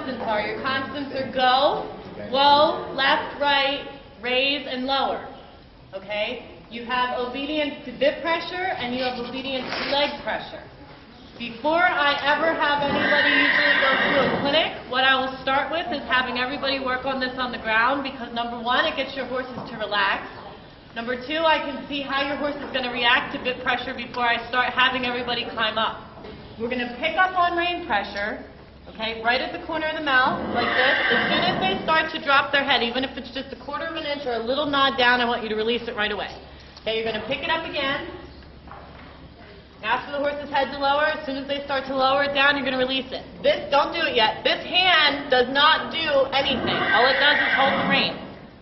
constants are. Your constants are go, whoa, left, right, raise, and lower. Okay? You have obedience to bit pressure, and you have obedience to leg pressure. Before I ever have anybody usually go through a clinic, what I will start with is having everybody work on this on the ground, because number one, it gets your horses to relax. Number two, I can see how your horse is going to react to bit pressure before I start having everybody climb up. We're going to pick up on rein pressure, okay, right at the corner of the mouth, like this. As soon as they start to drop their head, even if it's just a quarter of an inch or a little nod down, I want you to release it right away. Okay, you're going to pick it up again. Ask for the horse's head to lower. As soon as they start to lower it down, you're going to release it. This, don't do it yet. This hand does not do anything. All it does is hold the rein.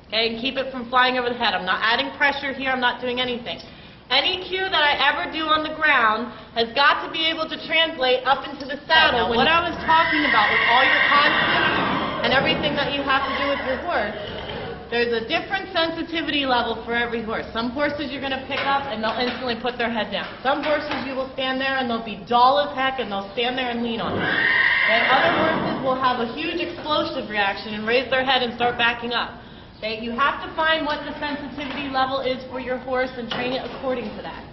Okay, and keep it from flying over the head. I'm not adding pressure here. I'm not doing anything. Any cue that I ever do on the ground has got to be able to translate up into the saddle. Now, what I was talking about with all your constants and everything that you have to do with your horse, there's a different sensitivity level for every horse. Some horses you're going to pick up and they'll instantly put their head down. Some horses you will stand there and they'll be dull as heck and they'll stand there and lean on it. And other horses will have a huge explosive reaction and raise their head and start backing up. Okay? You have to find what the sensitivity level is for your horse and train it according to that.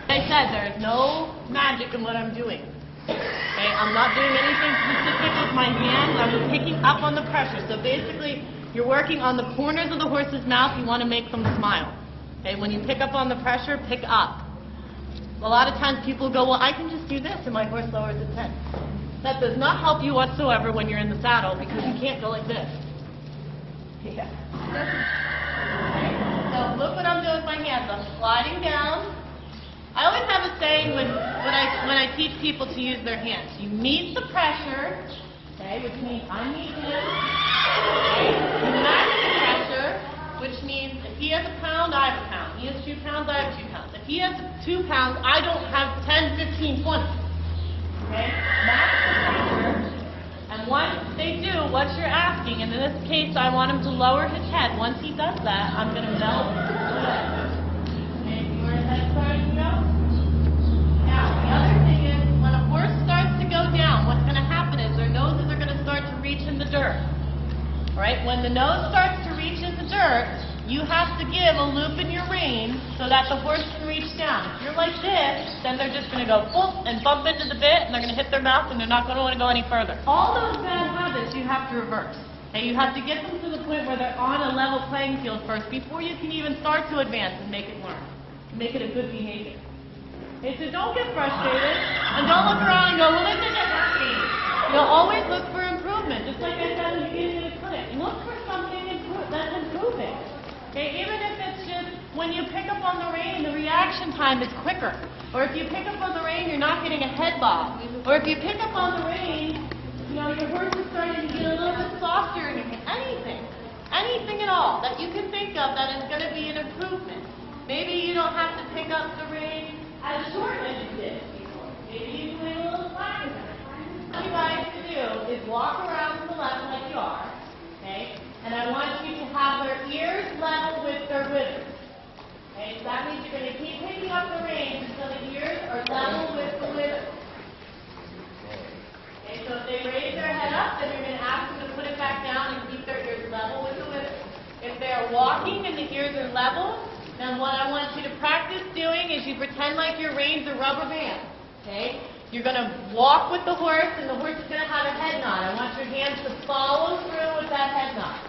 Like I said, there is no magic in what I'm doing. Okay? I'm not doing anything specific with my hands. I'm picking up on the pressure. So basically, you're working on the corners of the horse's mouth. You want to make them smile. Okay? When you pick up on the pressure, pick up. A lot of times people go, well, I can just do this and my horse lowers its head. That does not help you whatsoever when you're in the saddle, because you can't go like this. Yeah. Okay. So look what I'm doing with my hands. I'm sliding down. I always have a saying when I teach people to use their hands. You meet the pressure, okay, which means I meet him. Okay. You match the pressure, which means if he has a pound, I have a pound. He has 2 pounds, I have 2 pounds. If he has 2 pounds, I don't have 10, 15, 20. Okay? Match the pressure. And once they do what you're asking, and in this case I want him to lower his head. Once he does that, I'm going to melt away. Okay, see where his head starts to go? Now, the other thing is, when a horse starts to go down, what's going to happen is their noses are going to start to reach in the dirt. Alright, when the nose starts to reach in the dirt, you have to give a loop in your rein so that the horse can reach down. If you're like this, then they're just going to go boom and bump into the bit, and they're going to hit their mouth, and they're not going to want to go any further. All those bad habits you have to reverse. Okay, you have to get them to the point where they're on a level playing field first before you can even start to advance and make it learn, make it a good behavior. Okay, so don't get frustrated, and don't look around and go, well, this isn't working. You'll always look for improvement. Just like I said in the beginning of the clinic, look for something that's improving. Okay, even if it's just when you pick up on the rein, the reaction time is quicker. Or if you pick up on the rein, you're not getting a head bob. Or if you pick up on the rein, you know, your horse is starting to get a little bit softer. Anything at all that you can think of that is going to be an improvement. Maybe you don't have to pick up the rein as short as you did before. Maybe you can leave a little slack in it. What you guys to do is walk around to the left like you are, okay? And I want you to have their ears level with their withers. Okay, so that means you're going to keep picking up the reins until the ears are level with the withers. Okay, so if they raise their head up, then you're going to ask them to put it back down and keep their ears level with the withers. If they are walking and the ears are level, then what I want you to practice doing is you pretend like your reins are rubber bands. Okay? You're going to walk with the horse, and the horse is going to have a head nod. I want your hands to follow through with that head nod.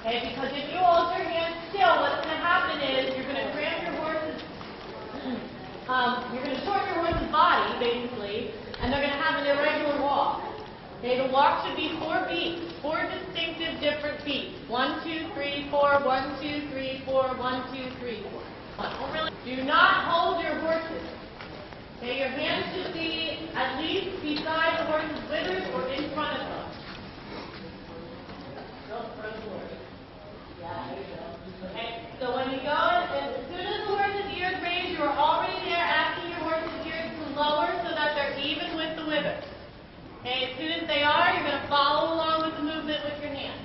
Okay, because if you hold your hands still, what's going to happen is you're going to cramp your horse's, you're going to shorten your horse's body, basically, and they're going to have an irregular walk. Okay, the walk should be 4 beats, 4 distinctive different beats. 1, 2, 3, 4, 1, 2, 3, 4, 1, 2, 3, 4. Do not hold your horses. Okay, your hands should be at least beside the horse's withers or in front of them. Okay, so when you go, as soon as the horse's ears raise, you are already there asking your horse's ears to lower so that they're even with the withers. Okay, as soon as they are, you're going to follow along with the movement with your hands.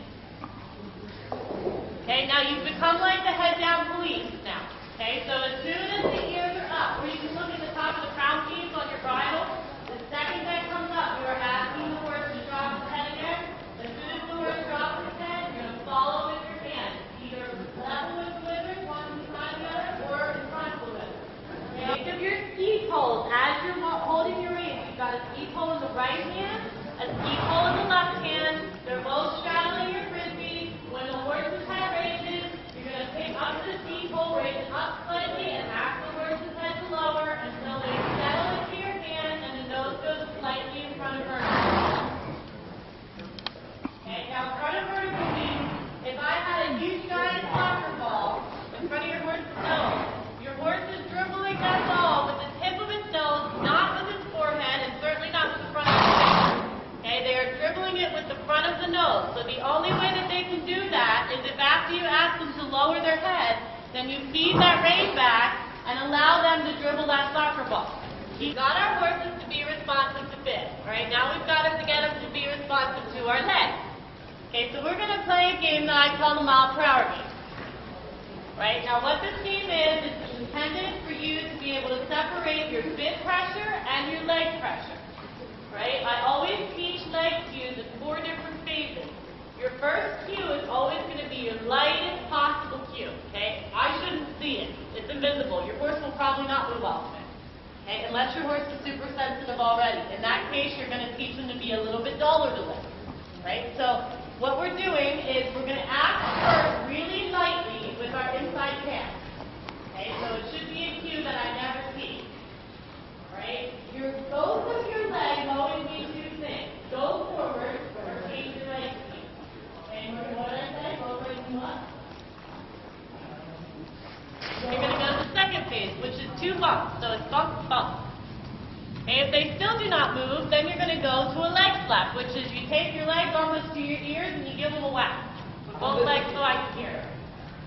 Okay, now you've become like the head down police now. Okay, so as soon as the ears are up, or you can look at the top of the crown piece on your bridle, the second that comes up, you are asking the horse to drop the head again. lower their head, then you feed that rein back and allow them to dribble that soccer ball. We've got our horses to be responsive to bit. All right, now we've got to get them to be responsive to our legs. Okay, so we're going to play a game that I call the mile per hour game. Right, now what this game is intended for you to be able to separate your bit pressure and your leg pressure. Right, I always teach leg cues in 4 different phases. Your first cue is always going to be your lightest possible cue. Okay, I shouldn't see it. It's invisible. Your horse will probably not move off of it. Okay, unless your horse is super sensitive already. In that case, you're going to teach them to be a little bit duller to lift. Right, so what we're doing is we're going to act first really lightly with our inside hand. Okay, so it should be a cue that I never see. Right, both of your legs always mean 2 things. Go forward or change your leg speed. Okay, what did I say? Go right and up. You're going to go to the second phase, which is 2 bumps. So it's bump, bump. Okay, if they still do not move, then you're going to go to a leg slap, which is you take your legs almost to your ears and you give them a whack with both legs so I can hear.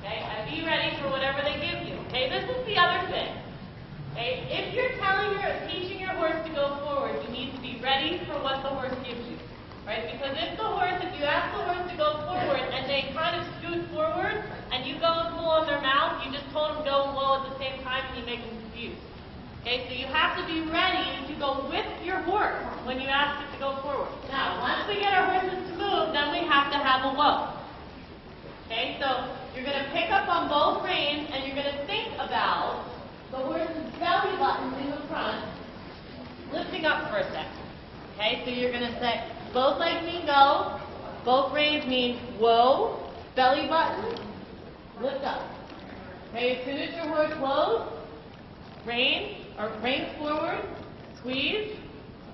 Okay, and be ready for whatever they give you. Okay, this is the other thing. Okay, if you're teaching your horse to go forward, you need to be ready for what the horse gives you. Right? Because if you ask the horse to go forward and they kind of scoot forward and you go and pull on their mouth, you just told them go and whoa at the same time and you make them confused. Okay, so you have to be ready to go with your horse when you ask it to go forward. Now, once we get our horses to move, then we have to have a whoa. Okay, so you're going to pick up on both reins and you're going to think about the horse's belly button in the front, lifting up for a second. Okay, so you're going to say, both legs mean go, both reins mean whoa, belly button, lift up. Okay, as soon as your horse whoas, reins forward, squeeze.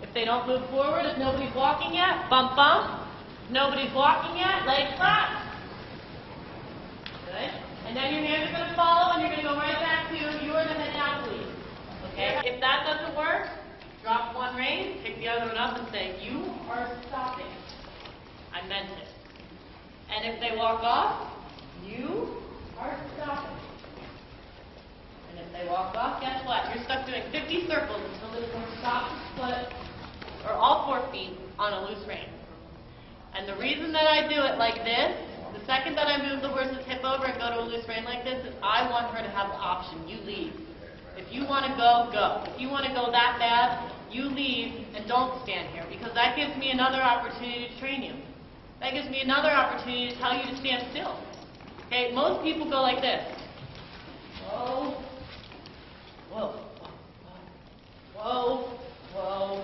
If they don't move forward, if nobody's walking yet, bump, bump. If nobody's walking yet, leg flat. Good. And then your hands are going to follow and you're going to go right back to you are the head down, please. Okay? If that doesn't work, drop one rein, pick the other one up and say, you are stopping. I meant it. And if they walk off, you are stopping. And if they walk off, guess what? You're stuck doing 50 circles until this horse stops his foot or all 4 feet on a loose rein. And the reason that I do it like this, the second that I move the horse's hip over and go to a loose rein like this, is I want her to have the option. You leave. If you want to go, go. If you want to go that bad, you leave and don't stand here because that gives me another opportunity to train you. That gives me another opportunity to tell you to stand still. Okay, most people go like this. Whoa. Whoa, whoa, whoa,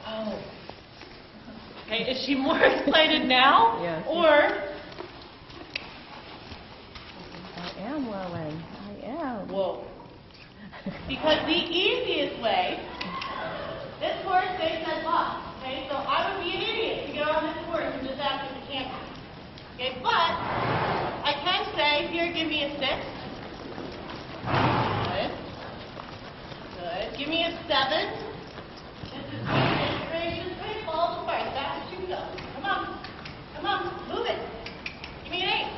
whoa. Okay, is she more excited now? Yes. Or? I am wowing. I am. Whoa. Because the easiest way, this horse, they said lock. Okay, so I would be an idiot to get on this horse and just ask it to cancel. Okay, but I can say, here, give me a 6. Good. Give me a 7. This is inspiration. Great. Follow the fight. That's what you go. Come on. Come on. Move it. Give me an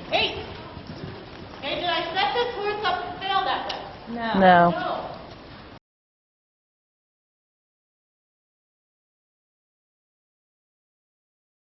8. 8. Okay, did I set this horse up to fail that way? No.